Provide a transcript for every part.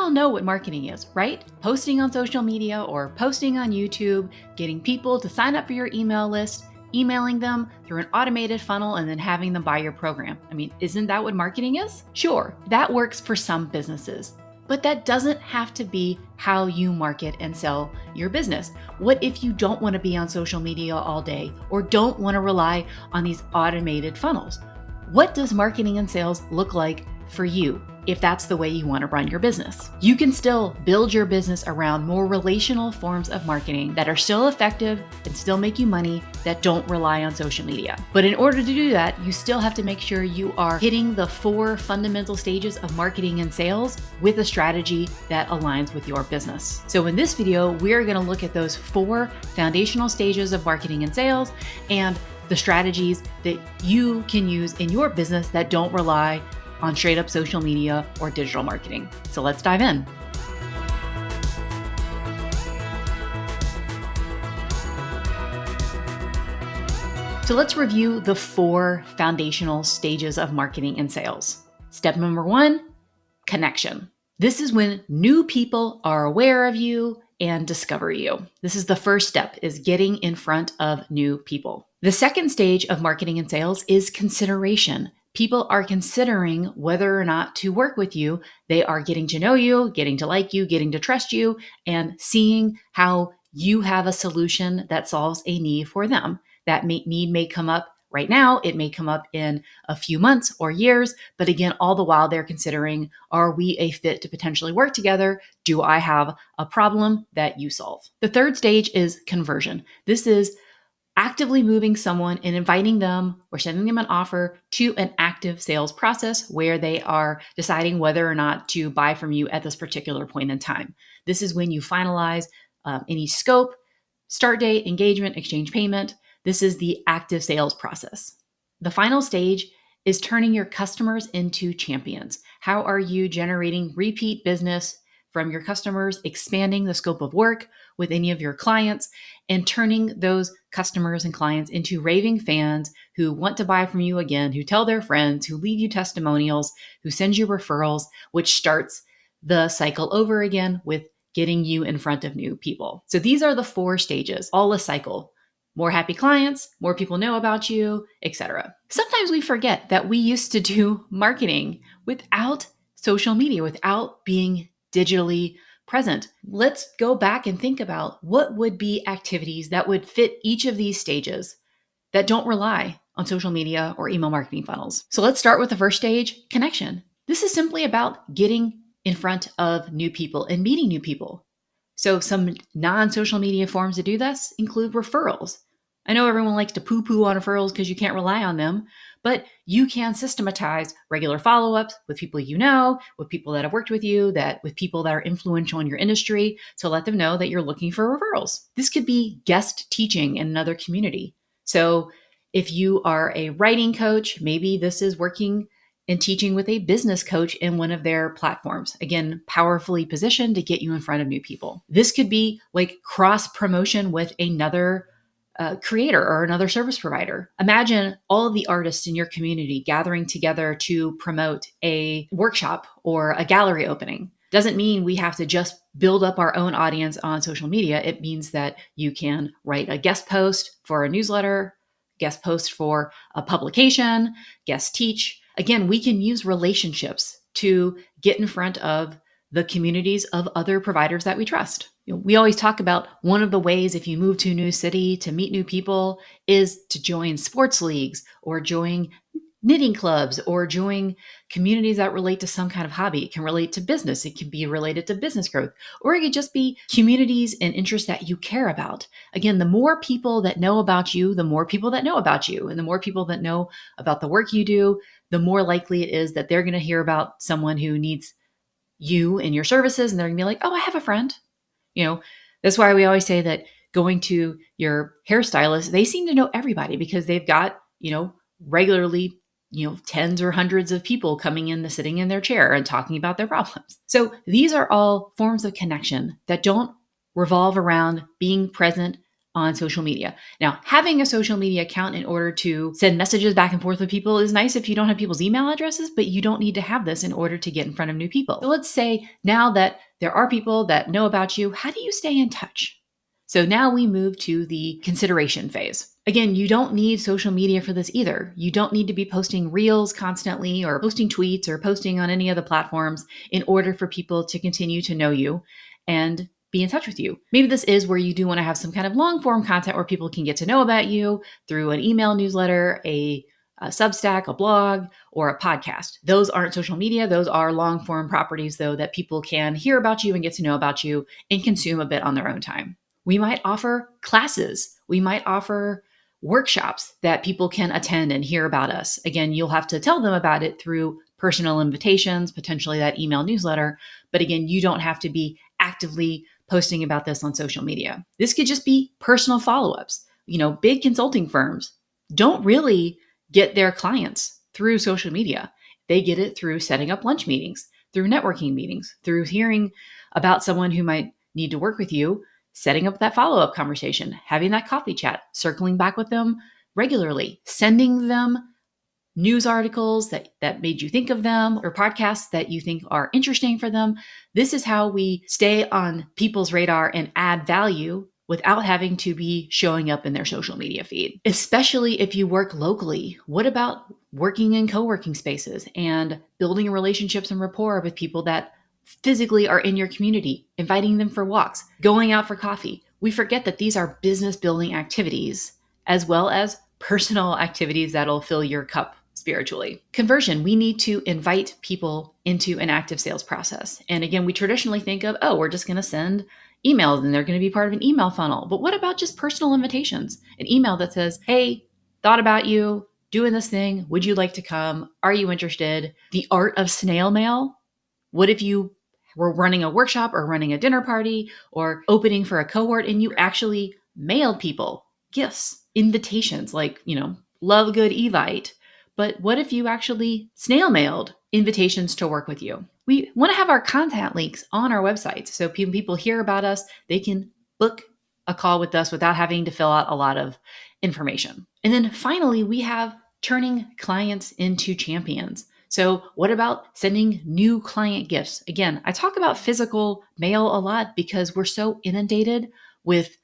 all know what marketing is, right? Posting on social media or posting on YouTube, getting people to sign up for your email list, emailing them through an automated funnel, and then having them buy your program. I mean, isn't that what marketing is? Sure, that works for some businesses, but that doesn't have to be how you market and sell your business. What if you don't want to be on social media all day or don't want to rely on these automated funnels? What does marketing and sales look like for you if that's the way you want to run your business? You can still build your business around more relational forms of marketing that are still effective and still make you money, that don't rely on social media. But in order to do that, you still have to make sure you are hitting the 4 fundamental stages of marketing and sales with a strategy that aligns with your business. So in this video, we're going to look at those 4 foundational stages of marketing and sales and the strategies that you can use in your business that don't rely on straight up social media or digital marketing. So let's dive in. So let's review the 4 foundational stages of marketing and sales. Step number 1, connection. This is when new people are aware of you and discover you. This is the first step, is getting in front of new people. The second stage of marketing and sales is consideration. People are considering whether or not to work with you. They are getting to know you, getting to like you, getting to trust you, and seeing how you have a solution that solves a need for them. That need may come up right now. It may come up in a few months or years. But again, all the while they're considering, are we a fit to potentially work together? Do I have a problem that you solve? The third stage is conversion. This is actively moving someone and inviting them or sending them an offer to an active sales process where they are deciding whether or not to buy from you at this particular point in time. This is when you finalize any scope, start date, engagement, exchange payment. This is the active sales process. The final stage is turning your customers into champions. How are you generating repeat business from your customers, expanding the scope of work with any of your clients, and turning those customers and clients into raving fans who want to buy from you again, who tell their friends, who leave you testimonials, who send you referrals, which starts the cycle over again with getting you in front of new people. So these are the 4 stages, all a cycle. More happy clients, more people know about you, etc. Sometimes we forget that we used to do marketing without social media, without being digitally present. Let's go back and think about what would be activities that would fit each of these stages that don't rely on social media or email marketing funnels. So let's start with the first stage, connection. This is simply about getting in front of new people and meeting new people. So some non-social media forms to do this include referrals. I know everyone likes to poo-poo on referrals because you can't rely on them, but you can systematize regular follow-ups with people you know, with people that have worked with you, with people that are influential in your industry, to let them know that you're looking for referrals. This could be guest teaching in another community. So if you are a writing coach, maybe this is working and teaching with a business coach in one of their platforms. Again, powerfully positioned to get you in front of new people. This could be like cross promotion with another creator or another service provider. Imagine all of the artists in your community gathering together to promote a workshop or a gallery opening. Doesn't mean we have to just build up our own audience on social media. It means that you can write a guest post for a newsletter, guest post for a publication, guest teach. Again, we can use relationships to get in front of the communities of other providers that we trust. We always talk about one of the ways if you move to a new city to meet new people is to join sports leagues or join knitting clubs or join communities that relate to some kind of hobby. It can relate to business. It can be related to business growth, or it could just be communities and interests that you care about. Again, the more people that know about you, the more people that know about you, and the more people that know about the work you do, the more likely it is that they're going to hear about someone who needs you and your services, and they're going to be like, oh, I have a friend. That's why we always say that going to your hairstylist, they seem to know everybody because they've got, regularly, tens or hundreds of people coming in, sitting in their chair and talking about their problems. So these are all forms of connection that don't revolve around being present on social media. Now, having a social media account in order to send messages back and forth with people is nice if you don't have people's email addresses, but you don't need to have this in order to get in front of new people. So let's say now that there are people that know about you, how do you stay in touch? So now we move to the consideration phase. Again, you don't need social media for this either. You don't need to be posting reels constantly or posting tweets or posting on any of the platforms in order for people to continue to know you and be in touch with you. Maybe this is where you do want to have some kind of long form content where people can get to know about you through an email newsletter, a Substack, a blog, or a podcast. Those aren't social media. Those are long form properties, though, that people can hear about you and get to know about you and consume a bit on their own time. We might offer classes. We might offer workshops that people can attend and hear about us. Again, you'll have to tell them about it through personal invitations, potentially that email newsletter. But again, you don't have to be actively posting about this on social media. This could just be personal follow-ups. Big consulting firms don't really get their clients through social media. They get it through setting up lunch meetings, through networking meetings, through hearing about someone who might need to work with you, setting up that follow-up conversation, having that coffee chat, circling back with them regularly, sending them news articles that made you think of them or podcasts that you think are interesting for them. This is how we stay on people's radar and add value without having to be showing up in their social media feed. Especially if you work locally. What about working in co-working spaces and building relationships and rapport with people that physically are in your community, inviting them for walks, going out for coffee? We forget that these are business building activities as well as personal activities that'll fill your cup spiritually. Conversion, we need to invite people into an active sales process. And again, we traditionally think of, we're just going to send emails and they're going to be part of an email funnel. But what about just personal invitations? An email that says, hey, thought about you, doing this thing. Would you like to come? Are you interested? The art of snail mail. What if you were running a workshop or running a dinner party or opening for a cohort and you actually mailed people gifts, invitations like, love good Evite. But what if you actually snail mailed invitations to work with you? We want to have our contact links on our website. So people hear about us, they can book a call with us without having to fill out a lot of information. And then finally, we have turning clients into champions. So what about sending new client gifts? Again, I talk about physical mail a lot because we're so inundated with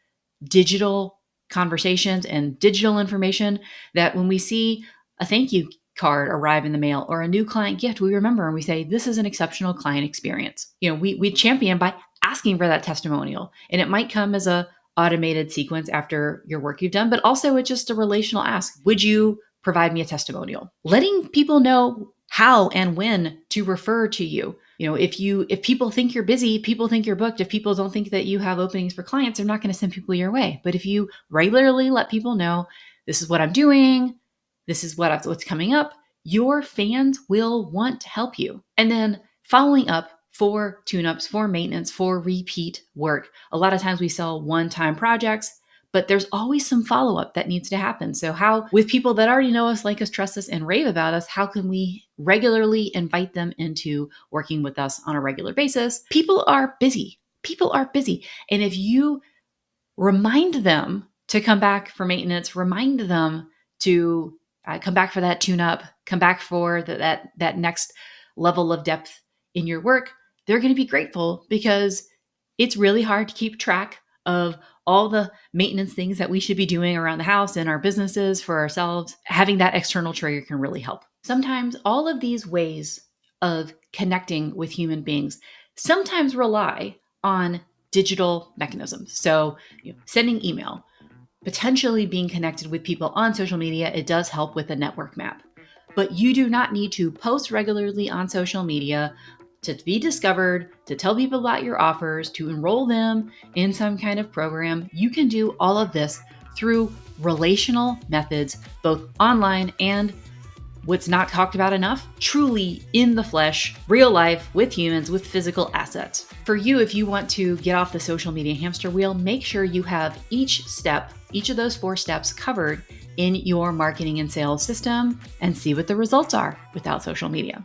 digital conversations and digital information that when we see a thank you card arrive in the mail or a new client gift, we remember and we say, this is an exceptional client experience. We champion by asking for that testimonial. And it might come as a automated sequence after your work you've done, but also it's just a relational ask. Would you provide me a testimonial? Letting people know how and when to refer to you. If people think you're busy, people think you're booked. If people don't think that you have openings for clients, they're not going to send people your way. But if you regularly let people know, this is what I'm doing, this is what's coming up, your fans will want to help you. And then following up for tune-ups, for maintenance, for repeat work. A lot of times we sell one-time projects, but there's always some follow-up that needs to happen. So how, with people that already know us, like us, trust us, and rave about us, how can we regularly invite them into working with us on a regular basis? People are busy. And if you remind them to come back for maintenance, remind them to come back for that tune-up, come back for that next level of depth in your work, they're going to be grateful because it's really hard to keep track of all the maintenance things that we should be doing around the house and our businesses for ourselves. Having that external trigger can really help. Sometimes all of these ways of connecting with human beings sometimes rely on digital mechanisms. So sending email, potentially being connected with people on social media, it does help with a network map. But you do not need to post regularly on social media to be discovered, to tell people about your offers, to enroll them in some kind of program. You can do all of this through relational methods, both online and what's not talked about enough, truly in the flesh, real life with humans, with physical assets. For you, if you want to get off the social media hamster wheel, make sure you have each of those 4 steps covered in your marketing and sales system and see what the results are without social media.